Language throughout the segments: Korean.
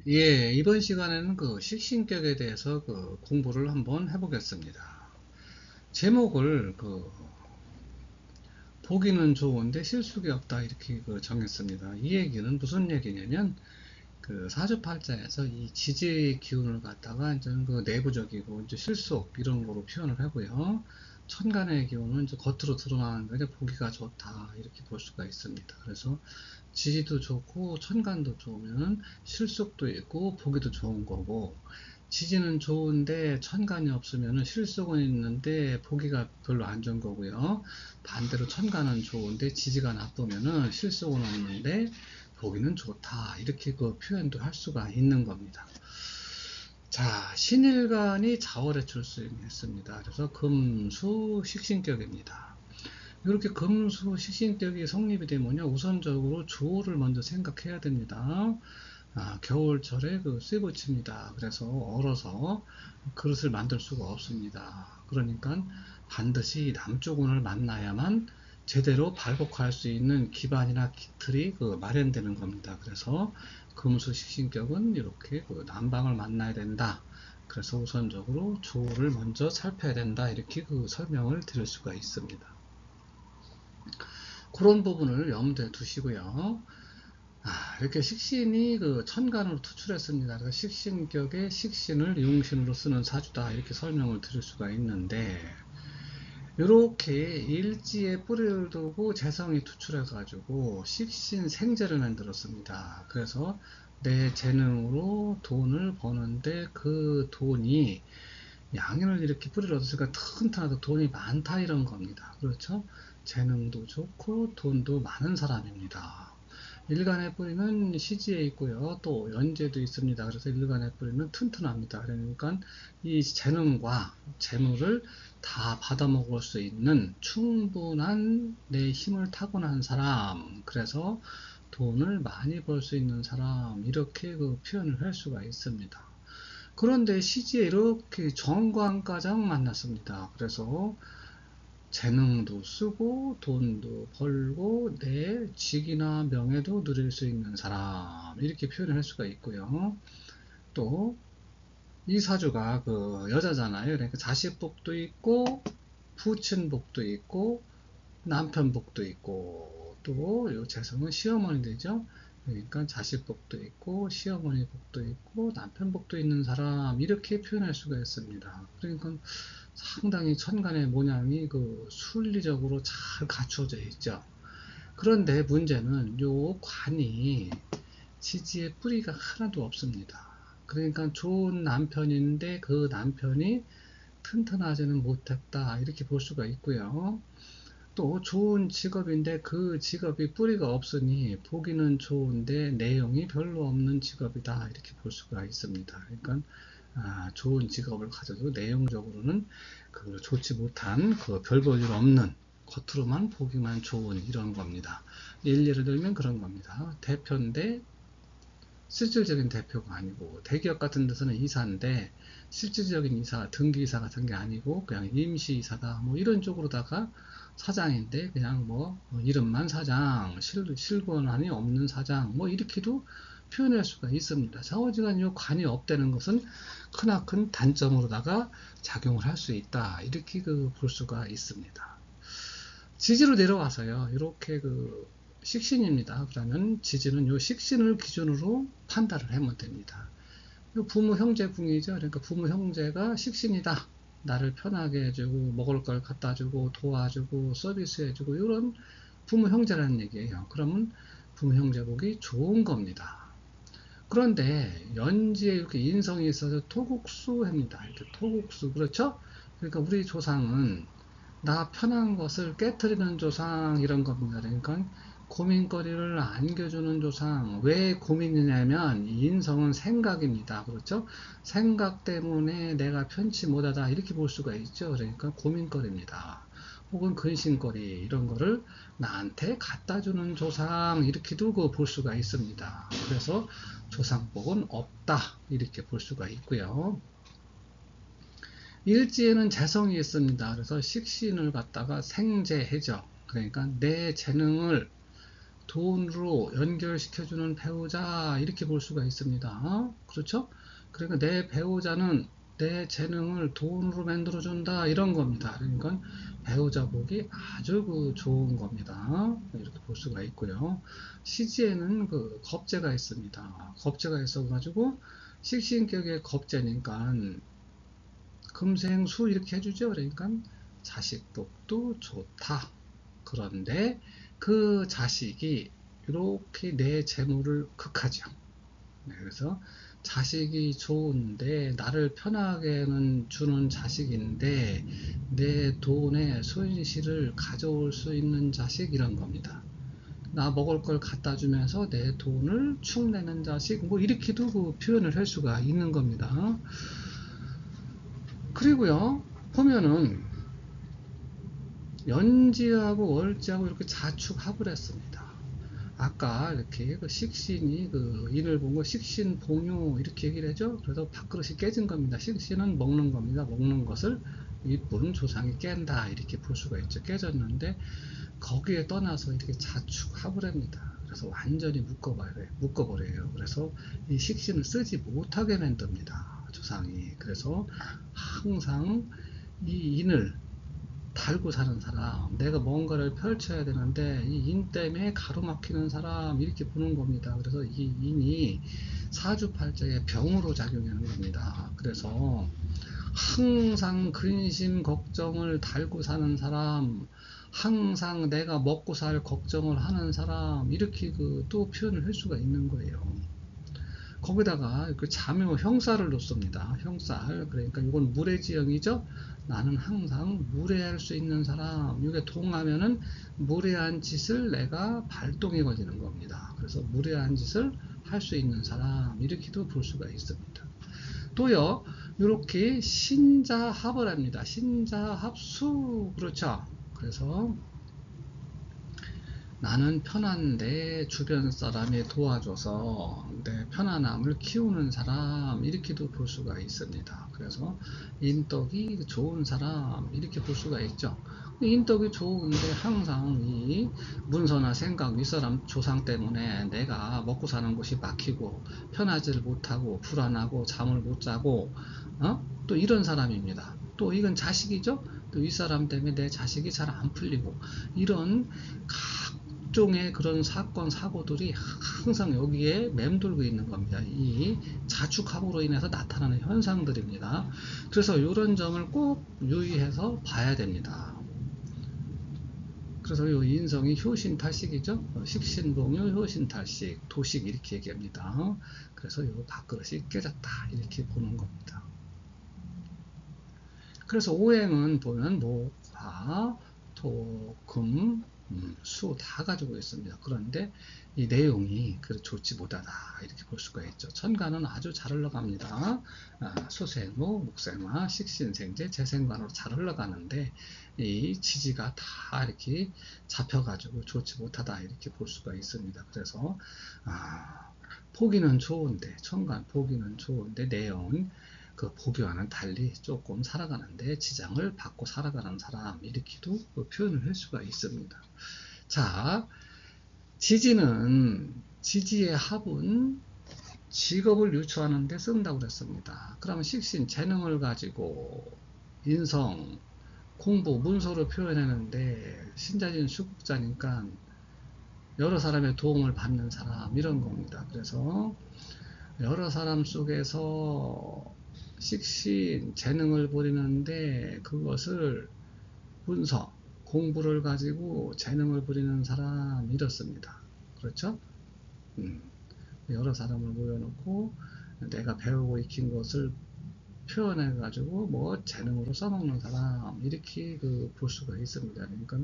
예, 이번 시간에는 그 식신격에 대해서 그 공부를 한번 해보겠습니다. 제목을 보기는 좋은데 실속이 없다 이렇게 정했습니다. 이 얘기는 무슨 얘기냐면 그 사주팔자에서 이 지지의 기운을 갖다가 이제 그 내부적이고 이제 실속 이런 거로 표현을 하고요. 천간의 기운은 이제 겉으로 드러나는 거 보기가 좋다 이렇게 볼 수가 있습니다. 그래서 지지도 좋고 천간도 좋으면 실속도 있고 보기도 좋은 거고, 지지는 좋은데 천간이 없으면 실속은 있는데 보기가 별로 안 좋은 거고요. 반대로 천간은 좋은데 지지가 나쁘면 실속은 없는데 보기는 좋다 이렇게 그 표현도 할 수가 있는 겁니다. 자, 신일간이 자월에 출생했습니다. 그래서 금수 식신격입니다. 이렇게 금수 식신격이 성립이 되면 우선적으로 조를 먼저 생각해야 됩니다. 겨울철에 쇠붙입니다. 그래서 얼어서 그릇을 만들 수가 없습니다. 그러니까 반드시 남조군을 만나야만 제대로 발복할 수 있는 기반이나 기틀이 마련되는 겁니다. 그래서 금수 식신격은 이렇게 남방을 만나야 된다. 그래서 우선적으로 조를 먼저 살펴야 된다. 이렇게 설명을 드릴 수가 있습니다. 그런 부분을 염두에 두시고요. 이렇게 식신이 천간으로 투출했습니다. 그래서 식신격의 식신을 용신으로 쓰는 사주다 이렇게 설명을 드릴 수가 있는데, 이렇게 일지에 뿌리를 두고 재성이 투출해 가지고 식신 생재를 만들었습니다. 그래서 내 재능으로 돈을 버는데 그 돈이 양인을 이렇게 뿌리를 얻었으니까 튼튼하다, 돈이 많다 이런 겁니다. 그렇죠? 재능도 좋고 돈도 많은 사람입니다. 일간의 뿌리는 시지에 있고요. 또 연재도 있습니다. 그래서 일간의 뿌리는 튼튼합니다. 그러니까 이 재능과 재물을 다 받아먹을 수 있는 충분한 내 힘을 타고난 사람, 그래서 돈을 많이 벌 수 있는 사람, 이렇게 표현을 할 수가 있습니다. 그런데 시지에 이렇게 정관가장 만났습니다. 그래서 재능도 쓰고 돈도 벌고 내 직이나 명예도 누릴 수 있는 사람, 이렇게 표현할 수가 있고요. 또 이 사주가 여자잖아요. 그러니까 자식복도 있고 부친복도 있고 남편복도 있고, 또 요 재성은 시어머니 되죠. 그러니까 자식복도 있고 시어머니 복도 있고 남편복도 있는 사람, 이렇게 표현할 수가 있습니다. 그러니까 상당히 천간의 모양이 순리적으로 잘 갖추어져 있죠. 그런데 문제는 요 관이 지지의 뿌리가 하나도 없습니다. 그러니까 좋은 남편인데 그 남편이 튼튼하지는 못했다 이렇게 볼 수가 있고요. 또 좋은 직업인데 그 직업이 뿌리가 없으니 보기는 좋은데 내용이 별로 없는 직업이다 이렇게 볼 수가 있습니다. 그러니까 좋은 직업을 가져도 내용적으로는 좋지 못한 별 볼 일 없는, 겉으로만 보기만 좋은 이런 겁니다. 예를 들면 그런 겁니다. 대표인데 실질적인 대표가 아니고, 대기업 같은 데서는 이사인데 실질적인 이사, 등기이사 같은 게 아니고 그냥 임시이사다 뭐 이런 쪽으로다가 사장인데 그냥 이름만 사장, 실권한이 없는 사장 뭐 이렇게도 표현할 수가 있습니다. 좌우지간 요 관이 없다는 것은 크나큰 단점으로다가 작용을 할 수 있다 이렇게 볼 수가 있습니다. 지지로 내려와서요, 이렇게 식신입니다. 그러면 지지는 요 식신을 기준으로 판단을 하면 됩니다. 부모 형제 궁이죠. 그러니까 부모 형제가 식신이다. 나를 편하게 해주고 먹을 걸 갖다 주고 도와주고 서비스 해주고, 이런 부모 형제라는 얘기예요. 그러면 부모 형제 복이 좋은 겁니다. 그런데 연지에 이렇게 인성이 있어서 토국수입니다. 이렇게 토국수, 그렇죠? 그러니까 우리 조상은 나 편한 것을 깨트리는 조상 이런 겁니다. 그러니까 고민거리를 안겨주는 조상. 왜 고민이냐면 인성은 생각입니다. 그렇죠? 생각 때문에 내가 편치 못하다 이렇게 볼 수가 있죠. 그러니까 고민거리입니다. 혹은 근심거리 이런 거를 나한테 갖다주는 조상 이렇게도 볼 수가 있습니다. 그래서 조상복은 없다 이렇게 볼 수가 있고요. 일지에는 재성이 있습니다. 그래서 식신을 갖다가 생재해죠. 그러니까 내 재능을 돈으로 연결시켜주는 배우자 이렇게 볼 수가 있습니다. 그렇죠? 그러니까 내 배우자는 내 재능을 돈으로 만들어준다 이런 겁니다. 그러니까 배우자 보기 아주 좋은 겁니다. 이렇게 볼 수가 있고요. 시지에는 그 겁재가 있습니다. 겁재가 있어가지고 식신격의 겁재니까 금생수 이렇게 해주죠. 그러니까 자식복도 좋다. 그런데 그 자식이 이렇게 내 재물을 극하죠. 네, 그래서 자식이 좋은데 나를 편하게는 주는 자식인데 내 돈의 손실을 가져올 수 있는 자식 이런 겁니다. 나 먹을 걸 갖다 주면서 내 돈을 축내는 자식 뭐 이렇게도 그 표현을 할 수가 있는 겁니다. 그리고요 보면은 연지하고 월지하고 이렇게 자축합을 했습니다. 아까 이렇게 그 식신이 그 인을 본 거 식신 봉유 이렇게 얘기를 하죠. 그래서 밥그릇이 깨진 겁니다. 식신은 먹는 겁니다. 먹는 것을 이쁜 조상이 깬다 이렇게 볼 수가 있죠. 깨졌는데 거기에 떠나서 이렇게 자축합을 합니다. 그래서 완전히 묶어버려요. 그래서 이 식신을 쓰지 못하게 만듭니다. 조상이. 그래서 항상 이 인을 달고 사는 사람, 내가 뭔가를 펼쳐야 되는데 이 인 때문에 가로막히는 사람 이렇게 보는 겁니다. 그래서 이 인이 사주팔자의 병으로 작용하는 겁니다. 그래서 항상 근심 걱정을 달고 사는 사람, 항상 내가 먹고 살 걱정을 하는 사람 이렇게 또 표현을 할 수가 있는 거예요. 거기다가 그 자묘 형사를 놓습니다. 형살. 그러니까 이건 무례지형이죠. 나는 항상 무례할 수 있는 사람. 이게 동하면은 무례한 짓을 내가 발동해 걸리는 겁니다. 그래서 무례한 짓을 할 수 있는 사람 이렇게도 볼 수가 있습니다. 또요 이렇게 신자합을 합니다. 신자합수 그렇죠. 그래서 나는 편한데 주변 사람이 도와줘서 내 편안함을 키우는 사람 이렇게도 볼 수가 있습니다. 그래서 인덕이 좋은 사람 이렇게 볼 수가 있죠. 인덕이 좋은데 항상 이 문서나 생각 윗사람 조상 때문에 내가 먹고 사는 곳이 막히고 편하지를 못하고 불안하고 잠을 못 자고 또 이런 사람입니다. 또 이건 자식이죠. 또 윗사람 때문에 내 자식이 잘 안 풀리고 이런 각종의 그런 사건 사고들이 항상 여기에 맴돌고 있는 겁니다. 이 자축합으로 인해서 나타나는 현상들입니다. 그래서 이런 점을 꼭 유의해서 봐야 됩니다. 그래서 이 인성이 효신탈식이죠. 식신봉유 효신탈식 도식 이렇게 얘기합니다. 그래서 이 밥그릇이 깨졌다 이렇게 보는 겁니다. 그래서 오행은 보면 목, 화, 토, 금, 수 다 가지고 있습니다. 그런데 이 내용이 좋지 못하다 이렇게 볼 수가 있죠. 천간은 아주 잘 흘러갑니다. 수생모, 목생화, 식신생재, 재생관으로 잘 흘러가는데 이 지지가 다 이렇게 잡혀가지고 좋지 못하다 이렇게 볼 수가 있습니다. 그래서 보기는 좋은데 천간 보기는 좋은데 내용은 그 보기와는 달리 조금 살아가는데 지장을 받고 살아가는 사람 이렇게도 표현을 할 수가 있습니다. 자, 지지는 지지의 합은 직업을 유추하는 데 쓴다고 그랬습니다. 그러면 식신 재능을 가지고 인성 공부 문서로 표현하는데 신자진 수국자니까 여러 사람의 도움을 받는 사람 이런 겁니다. 그래서 여러 사람 속에서 식신 재능을 부리는데 그것을 문서 공부를 가지고 재능을 부리는 사람 이렇습니다. 그렇죠? 여러 사람을 모여놓고 내가 배우고 익힌 것을 표현해 가지고 뭐 재능으로 써먹는 사람 이렇게 볼 수가 있습니다. 그러니까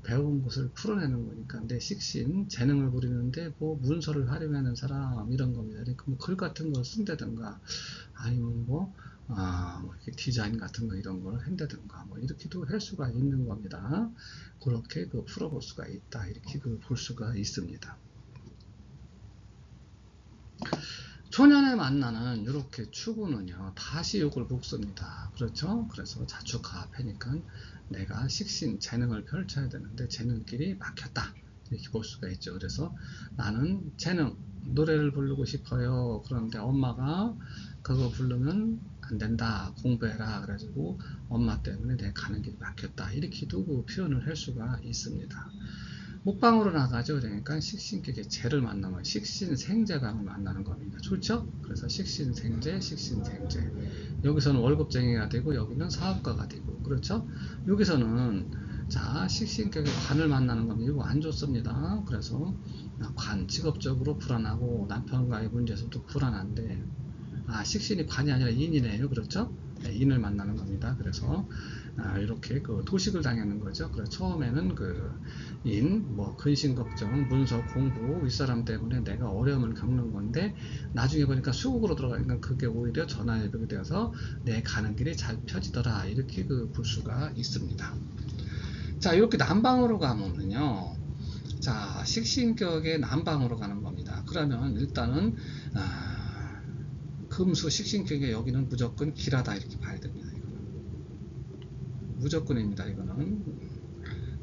배운 것을 풀어내는 거니까 내 식신 재능을 부리는데 뭐 문서를 활용하는 사람 이런 겁니다. 그러니까 뭐 글 같은 걸 쓴다든가 아니면 뭐 이렇게 디자인 같은 거 이런 걸 한다든가 뭐 이렇게도 할 수가 있는 겁니다. 그렇게 풀어볼 수가 있다 이렇게 볼 수가 있습니다. 초년에 만나는 이렇게 추구는요 다시 욕을 묶습니다. 그렇죠? 그래서 자축합하니까 내가 식신 재능을 펼쳐야 되는데 재능끼리 막혔다 이렇게 볼 수가 있죠. 그래서 나는 재능, 노래를 부르고 싶어요. 그런데 엄마가 그거 부르면 안 된다. 공부해라. 그래가지고 엄마 때문에 내 가는 길이 막혔다. 이렇게도 그 표현을 할 수가 있습니다. 목방으로 나가죠. 그러니까 식신격의 재를 만나면 식신생재강을 만나는 겁니다. 좋죠? 그래서 식신생재, 식신생재. 여기서는 월급쟁이가 되고 여기는 사업가가 되고 그렇죠? 여기서는 자 식신격의 관을 만나는 겁니다. 이거 안 좋습니다. 그래서 관 직업적으로 불안하고 남편과의 문제에서도 불안한데 식신이 관이 아니라 인이네요. 그렇죠? 네, 인을 만나는 겁니다. 그래서 이렇게 그 도식을 당하는 거죠. 그래서 처음에는 그 인, 뭐 근심 걱정, 문서 공부, 윗사람 때문에 내가 어려움을 겪는 건데 나중에 보니까 수국으로 들어가니까 그게 오히려 전화위복이 되어서 내 가는 길이 잘 펴지더라. 이렇게 그 볼 수가 있습니다. 자, 이렇게 남방으로 가면은요. 자, 식신격의 남방으로 가는 겁니다. 그러면 일단은 금수 식신격의 여기는 무조건 길하다 이렇게 봐야 됩니다. 이거는 무조건입니다. 이거는.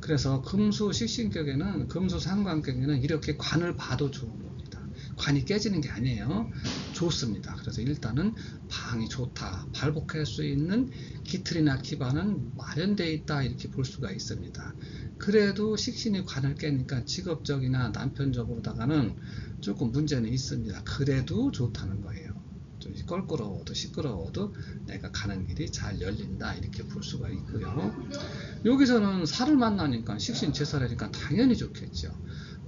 그래서 금수 식신격에는 금수 상관격에는 이렇게 관을 봐도 좋은 겁니다. 관이 깨지는 게 아니에요. 좋습니다. 그래서 일단은 방이 좋다. 발복할 수 있는 기틀이나 기반은 마련되어 있다 이렇게 볼 수가 있습니다. 그래도 식신이 관을 깨니까 직업적이나 남편적으로다가는 조금 문제는 있습니다. 그래도 좋다는 거예요. 좀 껄끄러워도 시끄러워도 내가 가는 길이 잘 열린다 이렇게 볼 수가 있고요. 여기서는 살을 만나니까 식신제살이니까 당연히 좋겠죠.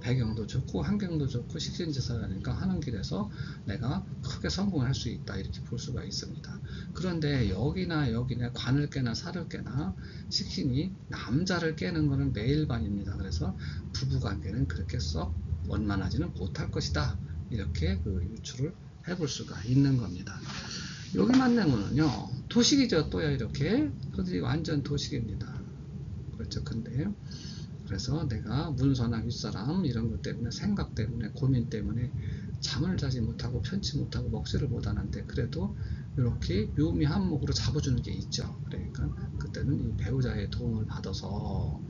배경도 좋고 환경도 좋고 식신제살이니까 하는 길에서 내가 크게 성공할 수 있다 이렇게 볼 수가 있습니다. 그런데 여기나 여기나 관을 깨나 살을 깨나 식신이 남자를 깨는 것은 매일반입니다. 그래서 부부관계는 그렇게 썩 원만하지는 못할 것이다 이렇게 그 유추를 해볼 수가 있는 겁니다. 여기 만나면은요 도식이죠. 또야 이렇게 그들이 완전 도식입니다. 그렇죠. 근데 그래서 내가 문서나 윗사람 이런 것 때문에 생각 때문에 고민 때문에 잠을 자지 못하고 편치 못하고 먹지를 못하는데 그래도 이렇게 묘미한목으로 잡아주는 게 있죠. 그러니까 그때는 이 배우자의 도움을 받아서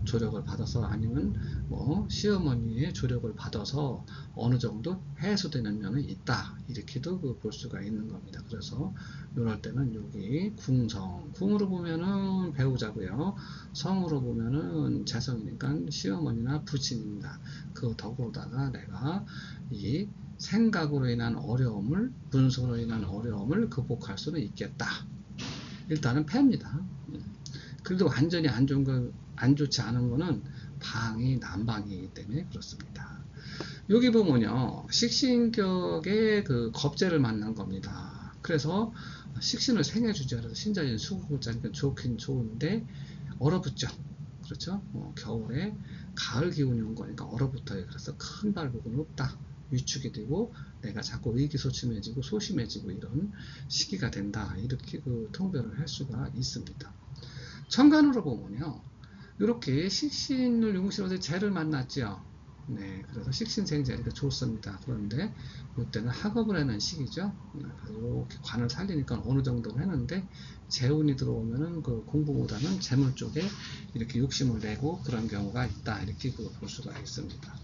조력을 받아서 아니면 뭐 시어머니의 조력을 받아서 어느 정도 해소되는 면은 있다 이렇게도 볼 수가 있는 겁니다. 그래서 이럴 때는 여기 궁성, 궁으로 보면은 배우자고요, 성으로 보면은 재성이니까 시어머니나 부친입니다. 그 더불어다가 내가 이 생각으로 인한 어려움을, 문서로 인한 어려움을 극복할 수는 있겠다. 일단은 패입니다. 그래도 완전히 안 좋은 거, 안 좋지 않은 거는 방이 남방이기 때문에 그렇습니다. 여기 보면요 식신격의 그 겁재를 만난 겁니다. 그래서 식신을 생해주지 않아서 신자진 수국을 짜니까 좋긴 좋은데 얼어붙죠. 그렇죠? 겨울에 가을 기운이 온 거니까 얼어붙어요. 그래서 큰 발복은 없다. 위축이 되고 내가 자꾸 의기소침해지고 소심해지고 이런 시기가 된다. 이렇게 그 통변을 할 수가 있습니다. 천간으로 보면요 이렇게 식신을 용신으로 재를 만났죠. 네, 그래서 식신생재니까 좋습니다. 그런데 이때는 학업을 하는 시기죠. 이렇게 관을 살리니까 어느 정도 하는데 재운이 들어오면은 그 공부보다는 재물 쪽에 이렇게 욕심을 내고 그런 경우가 있다. 이렇게 볼 수가 있습니다.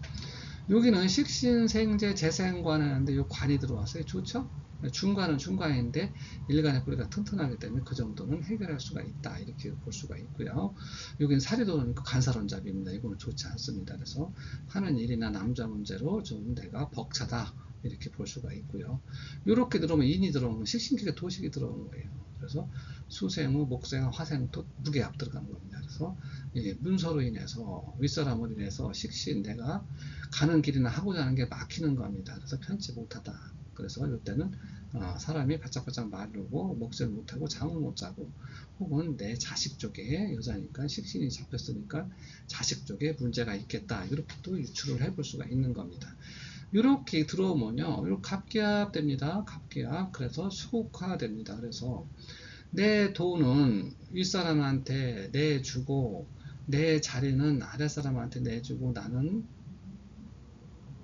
여기는 식신생재 재생관 하는데 이 관이 들어왔어요. 좋죠? 중간은 중간인데 일간의 뿌리가 튼튼하기 때문에 그 정도는 해결할 수가 있다 이렇게 볼 수가 있고요. 여기는 살이 들어오니까 간살원잡입니다. 이거는 좋지 않습니다. 그래서 하는 일이나 남자 문제로 좀 내가 벅차다 이렇게 볼 수가 있고요. 이렇게 들어오면 인이 들어오면 식신기가 도식이 들어오는 거예요. 그래서 수생우, 목생화, 화생토, 무게압 들어가는 겁니다. 그래서 문서로 인해서 윗사람으로 인해서 식신 내가 가는 길이나 하고자 하는 게 막히는 겁니다. 그래서 편치 못하다. 그래서 이때는 사람이 바짝바짝 마르고 먹지를 못하고 잠을 못 자고 혹은 내 자식 쪽에 여자니까 식신이 잡혔으니까 자식 쪽에 문제가 있겠다 이렇게 또 유추를 해볼 수가 있는 겁니다. 이렇게 들어오면요 이렇게 갑기압 됩니다. 갑기압. 그래서 수국화 됩니다. 그래서 내 돈은 윗사람한테 내주고 내 자리는 아랫사람한테 내주고 나는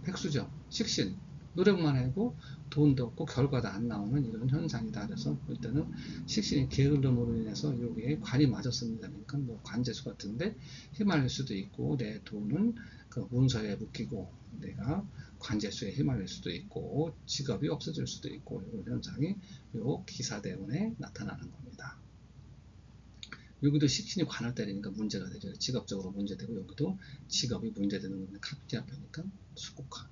백수죠. 식신. 노력만 하고 돈도 없고 결과도 안 나오는 이런 현상이다. 그래서 일단은 식신이 게으름으로 인해서 여기에 관이 맞았습니다. 그러니까 뭐 관재수 같은데 휘말릴 수도 있고, 내 돈은 그 문서에 묶이고 내가 관재수에 휘말릴 수도 있고, 직업이 없어질 수도 있고, 이런 현상이 요 기사대운에 나타나는 겁니다. 여기도 식신이 관을 때리니까 문제가 되죠. 직업적으로 문제되고, 여기도 직업이 문제되는 건데 갑기합하니까 수국화.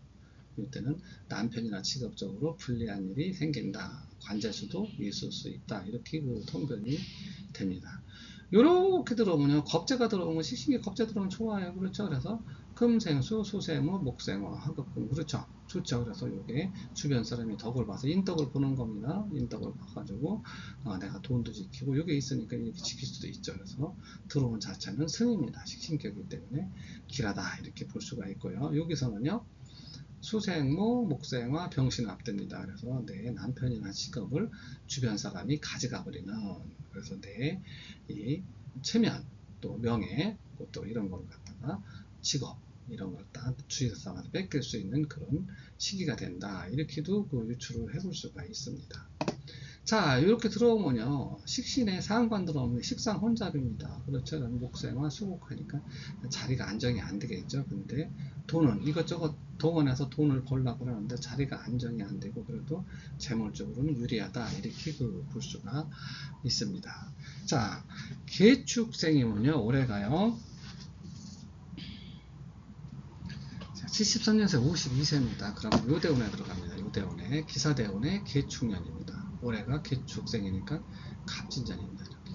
이때는 남편이나 직업적으로 불리한 일이 생긴다. 관재수도 있을 수 있다. 이렇게 그 통변이 됩니다. 이렇게 들어오면요, 겁재가 들어오면, 식신이 겁재 들어오면 좋아요. 그렇죠? 그래서 금생수, 수생무, 목생화, 화급금. 그렇죠? 좋죠. 그래서 이게 주변 사람이 덕을 봐서 인덕을 보는 겁니다. 인덕을 봐가지고 내가 돈도 지키고, 이게 있으니까 이렇게 지킬 수도 있죠. 그래서 들어온 자체는 승입니다. 식신격이기 때문에 길하다 이렇게 볼 수가 있고요. 여기서는요, 수생무, 목생화, 병신합됩니다. 그래서 내 남편이나 직업을 주변 사람이 가져가 버리는, 그래서 내 이 체면, 또 명예, 또 이런 걸 갖다가 직업 이런 걸 딱 주위 사람한테 뺏길 수 있는 그런 시기가 된다. 이렇게도 그 유추를 해볼 수가 있습니다. 자, 이렇게 들어오면요, 식신에 상관 들어오면 식상 혼잡입니다. 그렇죠? 목생화 수국하니까 자리가 안정이 안 되겠죠. 근데 돈은 이것저것 동원해서 돈을 벌려고 하는데 자리가 안정이 안 되고, 그래도 재물적으로는 유리하다. 이렇게 볼 수가 있습니다. 자, 개축생이면요, 올해가요, 73년생 52세입니다. 그럼 요대운에 들어갑니다. 요대운에, 기사대운에 개축년입니다. 올해가 개축생이니까 갑진전입니다. 이렇게.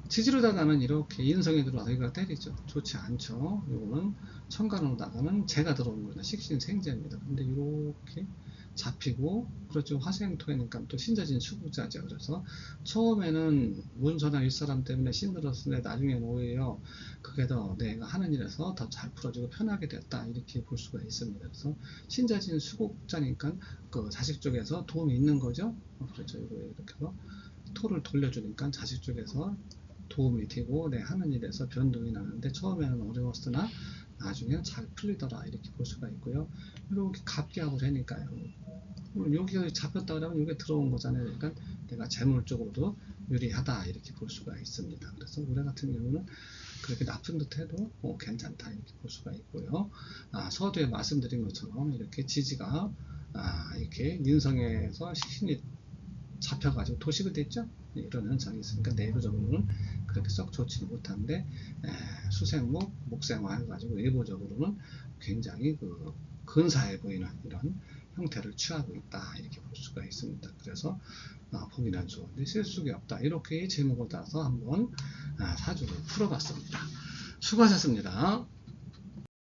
지지로다가는 이렇게 인성이 들어와서 이걸 때리죠. 좋지 않죠. 이거는 천간으로다가는 재가 들어오는 겁니다. 식신 생재입니다. 근데 이렇게 잡히고, 그렇죠. 화생토니까 또 신자진 수국자죠. 그래서 처음에는 문서나 윗사람 때문에 힘들었는데 나중에는 오히려 그게 더 내가 하는 일에서 더 잘 풀어지고 편하게 됐다. 이렇게 볼 수가 있습니다. 그래서 신자진 수국자니까 그 자식 쪽에서 도움이 있는 거죠. 그렇죠. 이거 이렇게 해서 토를 돌려주니까 자식 쪽에서 도움이 되고 내 하는 일에서 변동이 나는데, 처음에는 어려웠으나 나중에는 잘 풀리더라. 이렇게 볼 수가 있고요. 이렇게 갑기합을 하니까요, 여기가 잡혔다 그러면 이게 들어온 거잖아요. 그러니까 내가 재물적으로도 유리하다. 이렇게 볼 수가 있습니다. 그래서 올해 같은 경우는 그렇게 나쁜 듯 해도 괜찮다. 이렇게 볼 수가 있고요. 서두에 말씀드린 것처럼 이렇게 지지가 이렇게 인성에서 식신이 잡혀가지고 도식이 됐죠. 이런 현상이 있으니까 내부적으로는 그렇게 썩 좋지 못한데, 수생목, 목생화 해가지고 외부적으로는 굉장히 근사해 보이는 이런 형태를 취하고 있다. 이렇게 볼 수가 있습니다. 그래서 보기는 좋은데 실속이 없다. 이렇게 제목을 따서 한번 사주를 풀어봤습니다. 수고하셨습니다.